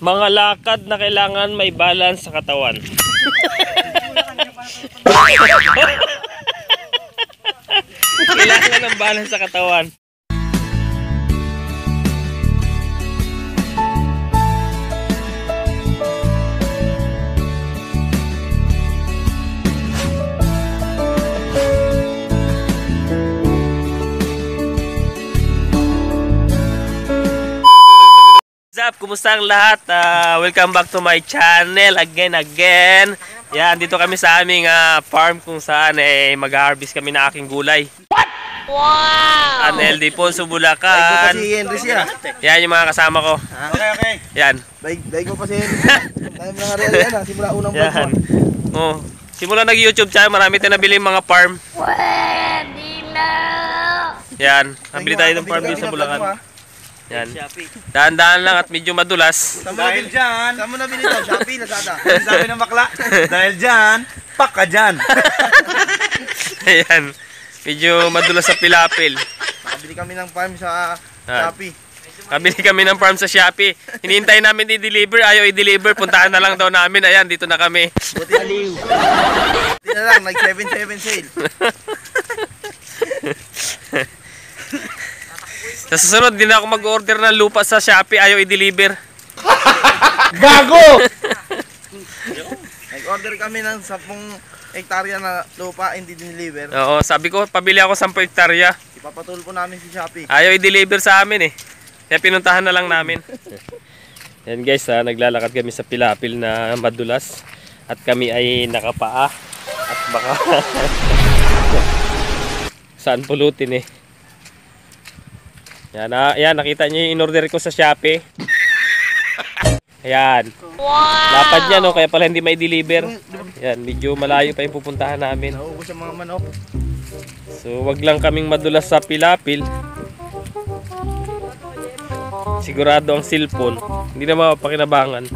Mga lakad na kailangan may balance sa katawan. Kailangan ng balance sa katawan. What's up? Kumusta ang lahat? Welcome back to my channel again. Yan, dito kami sa aming farm kung saan mag-harvest kami na aking gulay. What? Wow! LD Ponso, Bulacan. Si Henry siya. Yan yung mga kasama ko. Okay. Yan. Daig ko pa si Henry. Time lang nga rin yan. Simula unang vlog mo. Simula nag-YouTube channel, marami tayo nabili mga farm. Pwede na! Yan, nabili tayo ng farm dito sa Bulacan. Yan. Dahan-dahan lang at medyo madulas. Dahil dyan, saan mo nabili ito? Shopee, Lazada. Sabi ng bakla, dahil dyan, paka dyan. Ayan. Medyo madulas sa pilapil. Nakabili kami ng farm sa Shopee. Kabili kami ng farm sa Shopee. Hinihintay namin i-deliver. Ayaw i-deliver. Puntahan na lang daw namin. Ayan, dito na kami. Buti na lang, like 7-7 sale. Sa susunod, din ako mag-order ng lupa sa Shopee. Ayaw i-deliver. Gago! Nag-order kami ng 10 hektarya na lupa, hindi diniliver. Oo, sabi ko, pabili ako 10 hektarya. Ipapatulpo namin si Shopee. Ayaw i-deliver sa amin eh. Kaya pinuntahan na lang namin. Yan guys, naglalakad kami sa pilapil na madulas. At kami ay nakapaa. At baka saan pulutin eh. Yan, nakita niyo yung in-order ko sa Shopee. Ayan. Wow! Lapad niya no, kaya pala hindi may deliver. Yan, medyo malayo pa yung pupuntahan namin. Naubos ang mga manok. So, wag lang kaming madulas sa pilapil. Sigurado ang cellphone, hindi na mapakinabangan.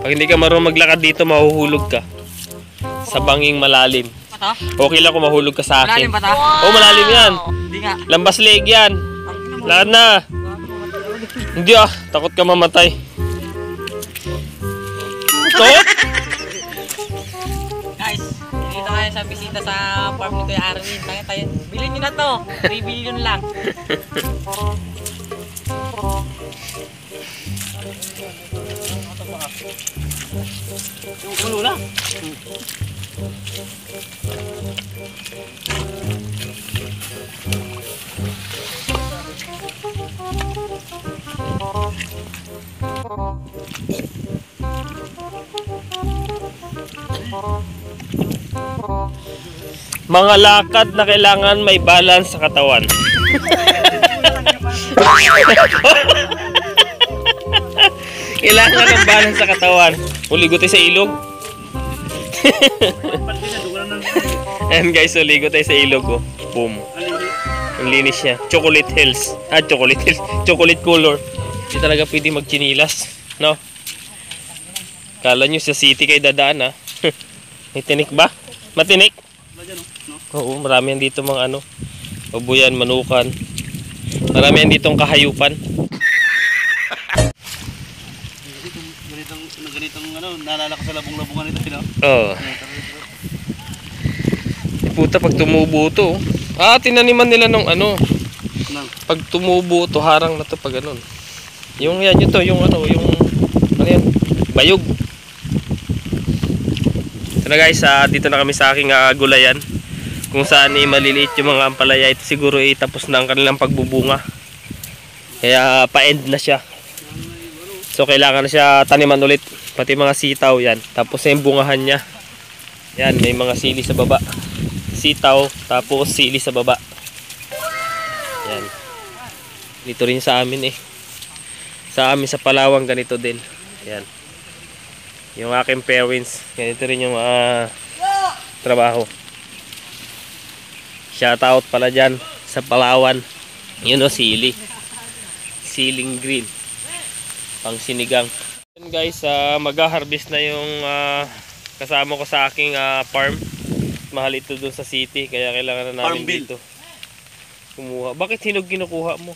Pag hindi ka marunong maglakad dito, mahuhulog ka sa banging malalim. Okay lang kung mahulog ka sa akin. Malalim ba ta? Oo, malalim yan. Hindi nga. Lambas leg yan. Lakad na. Hindi takot ka mamatay. Tot? Guys, dito kayo sa bisita sa farm ni Kuya Arwin. Tayo. Bilhin nyo na to. 3 billion lang. Yung ulo na. Mga lakad na kailangan may balance sa katawan. Kailangan ng balance sa katawan. Uligo tayo sa ilog. Ayan guys, uligo tayo sa ilog. Boom. Ang linis niya. Chocolate Hills. Chocolate Hills. Chocolate color. Hindi talaga pwede magchinilas. No? Kala nyo sa city kayo dadaan May tinik ba? Matinik? Oo, marami yan dito mga babuyan, manukan. Marami yan ditong kahayupan. Ganitong naalala ko sa labong-labungan ito, no? Oo. Puta, pag tumubo to. Tinaniman nila nung pag tumubo to, harang na to pag ganun. Yung yan, yung yan, bayog. So na guys, dito na kami sa aking gulayan. Kung saan maliliit yung mga ampalaya, ito siguro tapos na ang kanilang pagbubunga. Kaya pa-end na siya. So kailangan na siya taniman ulit. Pati mga sitaw yan. Tapos yung bungahan niya. Yan, may mga sili sa baba. Sitaw, tapos sili sa baba. Yan. Dito rin sa amin Sa amin sa Palawan ganito din. Yan. Yung aking parents, ganito rin yung trabaho. Shoutout pala dyan sa Palawan. Yun sili. Siling green. Pang sinigang. Yan guys, mag-harvest na yung kasama ko sa aking farm. Mahal ito doon sa city, kaya kailangan na namin dito kumuha. Bakit hinog kinukuha mo?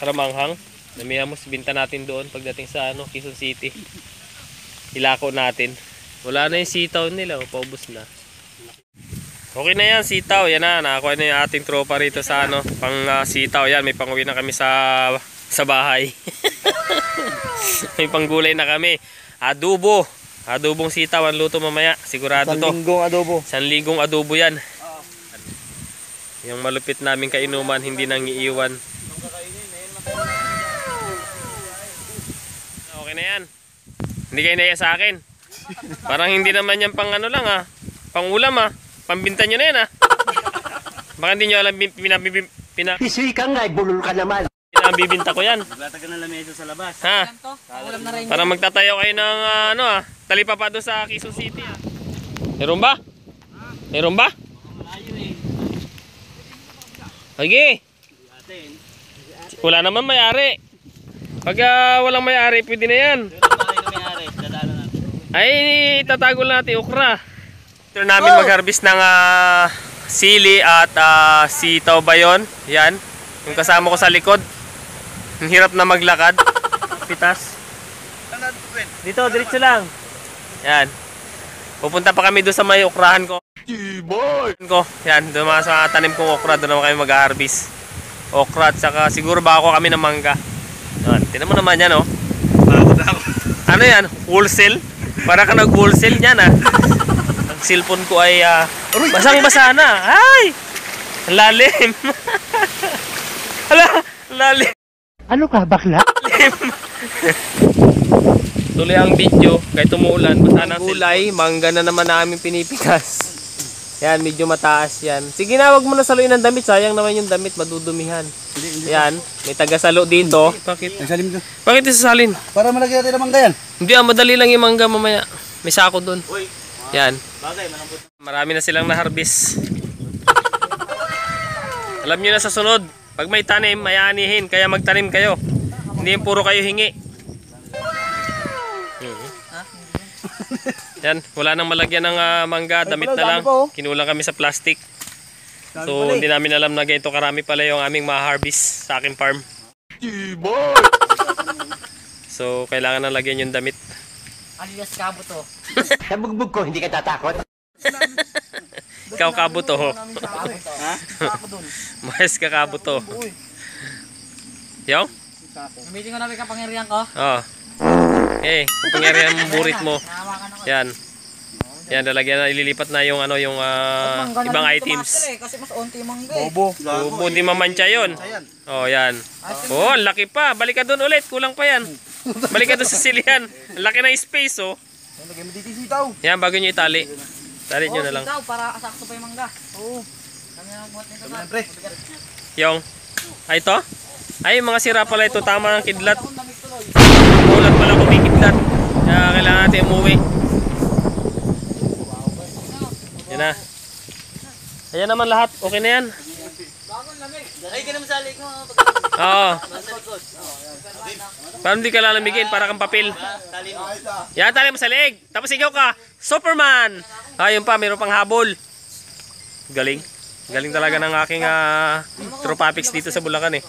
Karamanghang? Namiyamos, binta natin doon pagdating sa Quezon City. Ilako natin. Wala na yung sitaw nila, paubos na. Okay na yan, sitaw. Yan na, nakakuha na yung ating tropa rito sa pang sitaw. Yan, may panguwi na kami sa bahay. May panggulay na kami. Adobo. Adobong sitaw ang luto mamaya. Sigurado to. Sanlinggong adobo. Sanlinggong adobo yan. Yung malupit namin kainuman, hindi nang iiwan. Okay na yan. Hindi kayo naiya sa akin. Parang hindi naman yan pang lang pang ulam Pambinta nyo na yan Baka hindi nyo alam Pisikan nga, bulol ka naman. pinabibinta ko yan. Naglatagan ng lamesa sa labas. Ha? Ganto, ulam na rin. Para magtatayo kayo ng talipapa doon sa Quezon City Meron ba? Meron ba? Sige. Wala naman may-ari. Pag walang may-ari, pwede na yan. Ay, tatago lang natin okra. Ito namin mag-harvest ng sili at sitaw ba yun? Yan. Yung kasama ko sa likod. Ang hirap na maglakad. Pitas. Dito, diretso lang. Yan. Pupunta pa kami doon sa may okrahan ko. Yan, doon mga sa tanim kong okra. Doon naman kami mag-harvest. Okra at saka siguro bako kami ng mangga. Yan. Tinan mo naman yan Ano yan? Wholesale? Para ka nag-wholesale yan Ang cellphone ko ay basang-basa na. Ay! Ang lalim. Hala, lalim. Ano ka, bakla? Tuloy ang video kahit umuulan. Basta ng kulay, mangga na naman namin pinipikas. Yan, medyo mataas yan. Sige na, wag mo na saluin ng damit. Sayang naman yung damit, madudumihan. Yan, may taga-salo dito. Bakit? Nagsalim ka. Bakit isasalin? Para malagyan natin ng mangga yan. Hindi madali lang yung mangga mamaya. May sako dun. Yan. Marami na silang na-harvest. Alam nyo na sa sunod, pag may tanim, may anihin. Kaya magtanim kayo. Hindi yung puro kayo hingi. Yan, wala nang malagyan ng mangga, damit na lang. Kinulang kami sa plastic. So, hindi namin alam na ganito karami pala yung aming ma-harvest sa aking farm. So, kailangan na lagyan yung damit. Alias kabo to. Sa bugbog ko, hindi ka tatakot. Ikaw kabuto ho. Mas ka kabuto. Yung? Gamitin ko na may kapangyarihan ko. Oo. Okay, kapangyarihan mong burit mo. Yan. Yan, lalagyan na, ililipat na yung yung ibang items. Kasi mas onti mangga Bobo. So, hindi mamantya yun. Oh, yan. Oh, ang laki pa. Balik ka doon ulit. Kulang pa yan. Balik ka doon sa silihan. Ang laki na space, oh. Lagyan mo dito sitaw. Yan, bago nyo itali. Tali nyo na lang. Ikaw, para sakto pa yung mangga. Oo. Kami ang buhat nito na. Pre. Yung. Ay, ito? Ay, mga sira pala ito. Tama ang kidlat. Ulat pala kumikidlat. Kaya kailangan natin umuwi. Yan na. Ayan naman lahat. Okay na yan. Ay, ganun sa alik mo. Oo. Para hindi ka lalamigin, para kang papel. Yan, tali mo sa leeg. Tapos ikaw ka, Superman. Ayun pa, mayroon pang habol. Galing. Galing talaga ng aking Tropapics dito sa Bulacan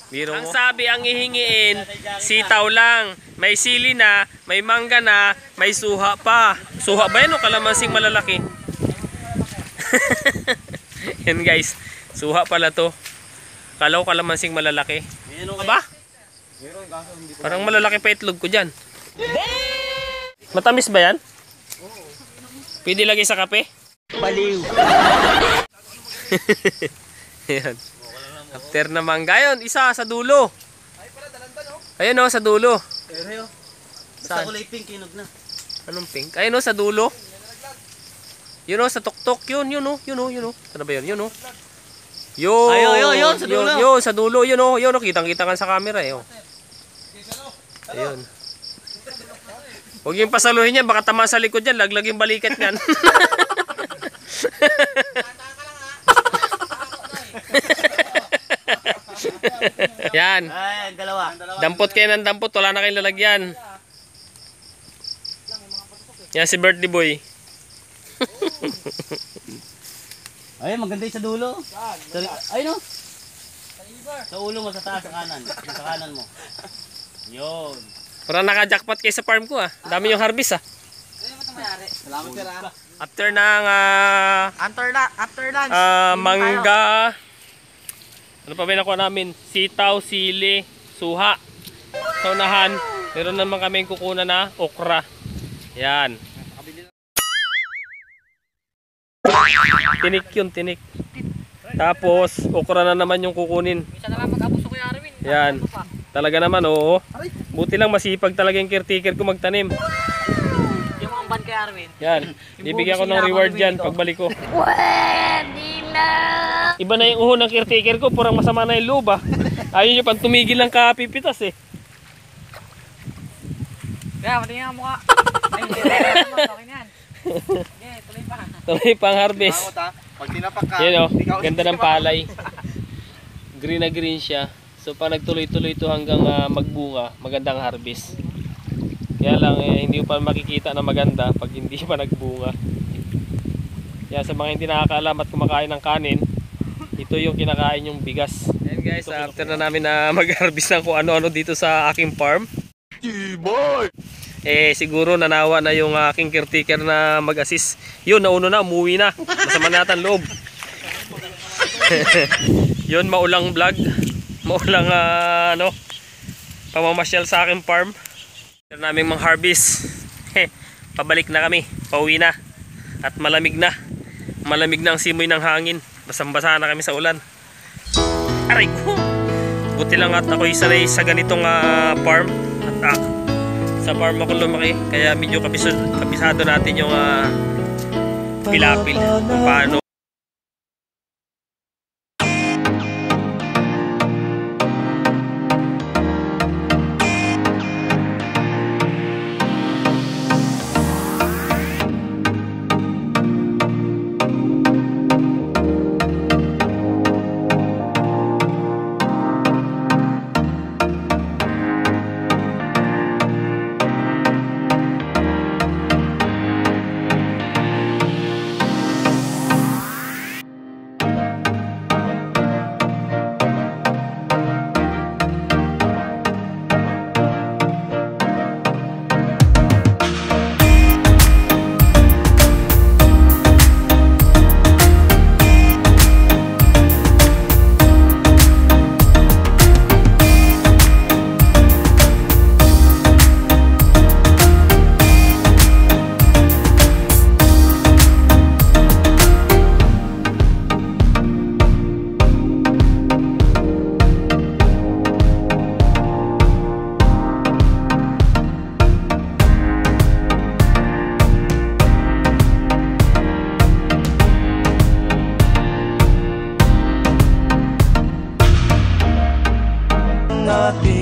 Biro mo. Ang sabi, ang ihingiin, sitaw lang. May sili na, may mangga na, may suha pa. Suha ba yan o kalamansing malalaki? Yan guys, suha pala to. Kalaw kalamansing malalaki. Aba? Parang malalaki pa itlog ko dyan. Matamis ba yan? Pwede lagay sa kape? Baliw. Yan. After na mangga yun, isa sa dulo. Ayun sa dulo. Sa kulay pink, kinog na. Anong pink? Ayun sa dulo. Yun sa tuktok. Yun. Ano ba yun? Yun Ayun, sa dulo. Yun, sa dulo. Yun kitang-kita ka sa camera Ayun. Huwag yung pasaluhin yan, baka tama sa likod yan, laglag yung balikat yan. Yan. Ay, dalawa. Dampot kayo ng dampot, wala na kayong lalagyan. Yan si birthday boy. Ay, maganda yung sa dulo. Ay, no? Sa ulo mo, sa taas, sa kanan. Sa kanan mo. Yun. Parang naka-jackpot kayo sa farm ko ah. Dami yung harvest ah. Salamat sir ha. After ng After lunch. mangga. Ano pa ba yung nakuha namin? Sitaw, sili, suha. Sa unahan, meron naman kami kukunan na okra. Yan. Tinik yun, tinik. Tapos, okra na naman yung kukunin. Minsan na lang mag-abuso ko yung Arwin. Yan. Talaga naman, oo. Buti lang masipag talaga yung caretaker ko magtanim. Yung mga ban kay Arwin. Yan. Bibigyan ko ng reward dyan pagbalik ko. Iba na yung uho ng caretaker ko. Purang masama na yung loob ah. Ayaw nyo pang tumigil ng kapipitas eh. Kaya, pati nga mukha. Ay, okay na yan. Sige, tuloy pa. Tuloy pang harvest. Salamat ha. Pag tinapak ka, Yan o. hindi ka Ganda ng palay. Green na green siya. So pag nagtuloy-tuloy ito hanggang magbunga, magandang harvest. Kaya lang hindi mo pa makikita na maganda pag hindi pa nagbunga. Kaya sa mga hindi nakakaalam at kumakain ng kanin, ito yung kinakain yung bigas. Ayan guys, after na namin na mag-harvest ng kung ano-ano dito sa aking farm. Siguro nanawa na yung aking caretaker na mag-assist. Yun, nauno na, umuwi na. Masama na yata ang loob. Yun, maulang vlog. Maulang pamamasyal sa aking farm. After namin mga harvest, pabalik na kami, pauwi na. At malamig na. Malamig na ang simoy ng hangin. Basang-basa na kami sa ulan. Aray ko! Buti lang at ako'y sanay sa ganitong farm. At sa farm ako lumaki. Kaya medyo kabisado natin yung pilapil. Kung paano. natin